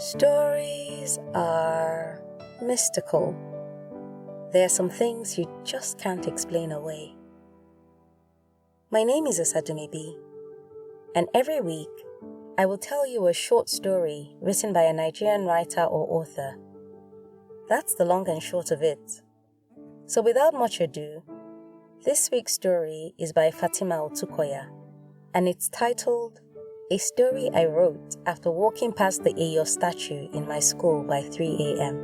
Stories are mystical. There are some things you just can't explain away. My name is Osadumebi, and every week I will tell you a short story written by a Nigerian writer or author. That's the long and short of it. So without much ado, this week's story is by Fatimah Otukoya, and it's titled A Story I Wrote After Walking Past the Eyo statue in my school by 3 a.m.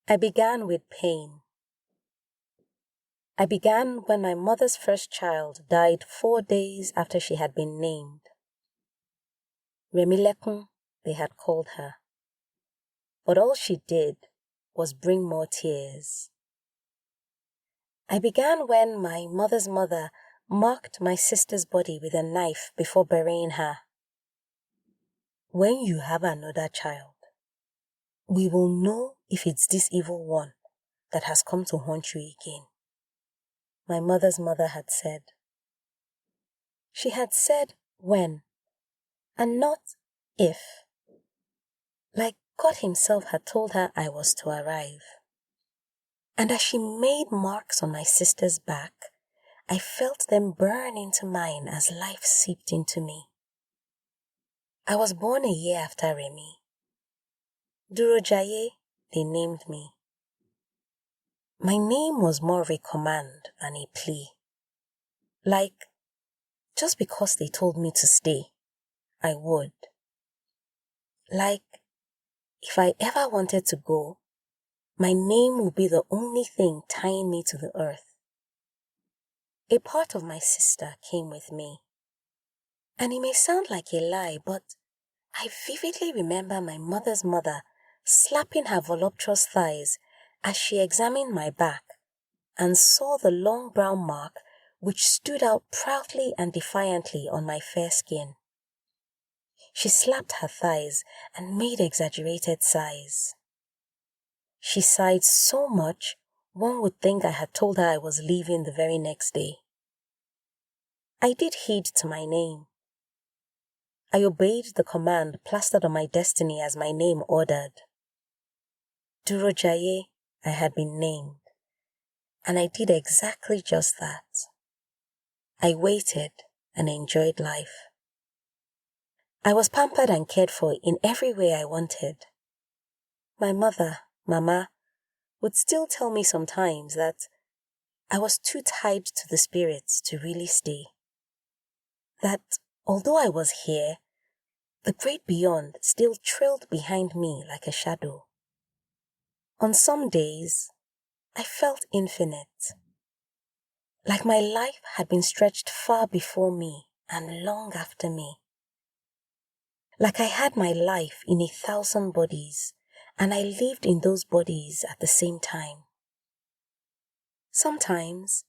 I began with pain. I began when my mother's first child died 4 days after she had been named. Remilekun, they had called her. But all she did was bring more tears. I began when my mother's mother marked my sister's body with a knife before burying her. When you have another child, we will know if it's this evil one that has come to haunt you again, my mother's mother had said. She had said when, and not if. Like God himself had told her I was to arrive. And as she made marks on my sister's back, I felt them burn into mine as life seeped into me. I was born a year after Remy. Durojaye, they named me. My name was more of a command than a plea. Like, just because they told me to stay, I would. Like, if I ever wanted to go, my name would be the only thing tying me to the earth. A part of my sister came with me. And it may sound like a lie, but I vividly remember my mother's mother slapping her voluptuous thighs as she examined my back and saw the long brown mark which stood out proudly and defiantly on my fair skin. She slapped her thighs and made exaggerated sighs. She sighed so much, one would think I had told her I was leaving the very next day. I did heed to my name. I obeyed the command plastered on my destiny as my name ordered. Durojaye, I had been named, and I did exactly just that. I waited and enjoyed life. I was pampered and cared for in every way I wanted. My mother, Mama, would still tell me sometimes that I was too tied to the spirits to really stay. That although I was here, the great beyond still trailed behind me like a shadow. On some days, I felt infinite, like my life had been stretched far before me and long after me. Like I had my life in 1,000 bodies, and I lived in those bodies at the same time. Sometimes,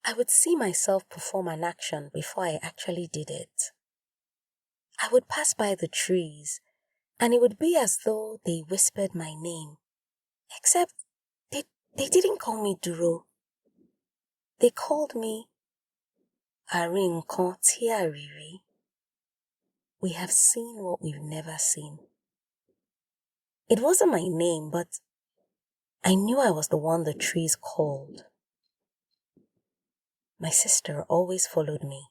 I would see myself perform an action before I actually did it. I would pass by the trees, and it would be as though they whispered my name, except they didn't call me Duro. They called me Arinko Tiariri. We have seen what we've never seen. It wasn't my name, but I knew I was the one the trees called. My sister always followed me.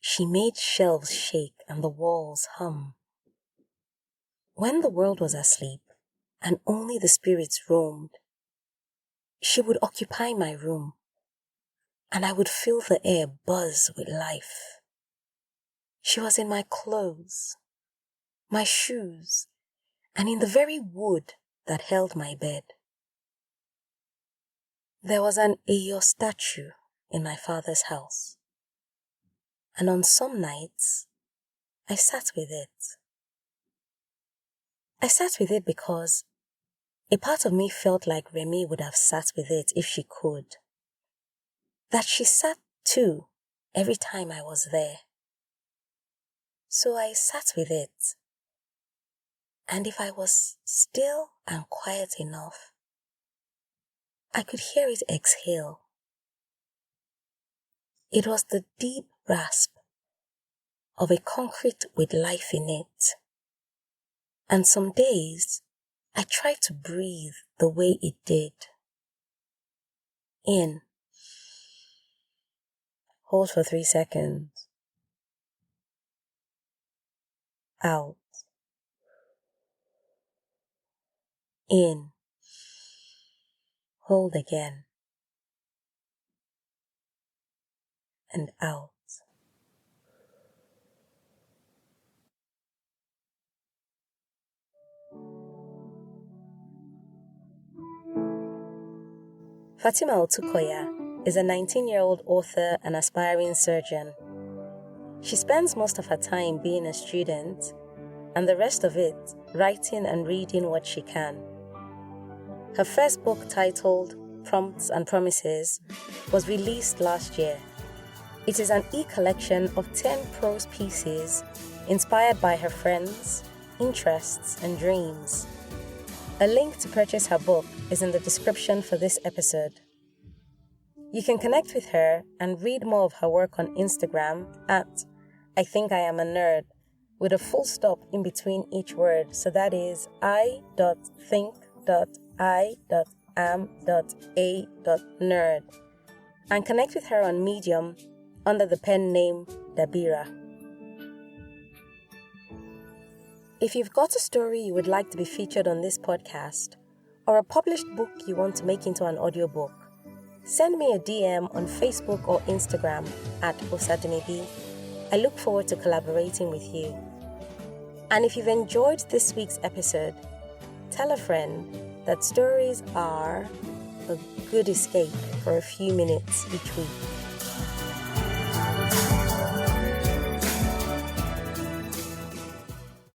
She made shelves shake and the walls hum. When the world was asleep and only the spirits roamed, she would occupy my room, and I would feel the air buzz with life. She was in my clothes, my shoes, and in the very wood that held my bed. There was an Eyo statue in my father's house, and on some nights, I sat with it. I sat with it because a part of me felt like Remy would have sat with it if she could. That she sat too every time I was there. So I sat with it, and if I was still and quiet enough, I could hear it exhale. It was the deep rasp of a concrete with life in it. And some days, I tried to breathe the way it did. In. Hold for 3 seconds. Out. In. Hold again. And out. Fatimah Otukoya is a 19-year-old author and aspiring surgeon. She spends most of her time being a student and the rest of it writing and reading what she can. Her first book, titled Prompts and Promises, was released last year. It is an e-collection of 10 prose pieces inspired by her friends, interests, and dreams. A link to purchase her book is in the description for this episode. You can connect with her and read more of her work on Instagram at I Think I Am a Nerd, with a full stop in between each word, so that is I.think.I.am.a.nerd. And connect with her on Medium under the pen name Dabira. If you've got a story you would like to be featured on this podcast, or a published book you want to make into an audiobook, send me a DM on Facebook or Instagram at Osadunibi. I look forward to collaborating with you. And if you've enjoyed this week's episode, tell a friend that stories are a good escape for a few minutes each week.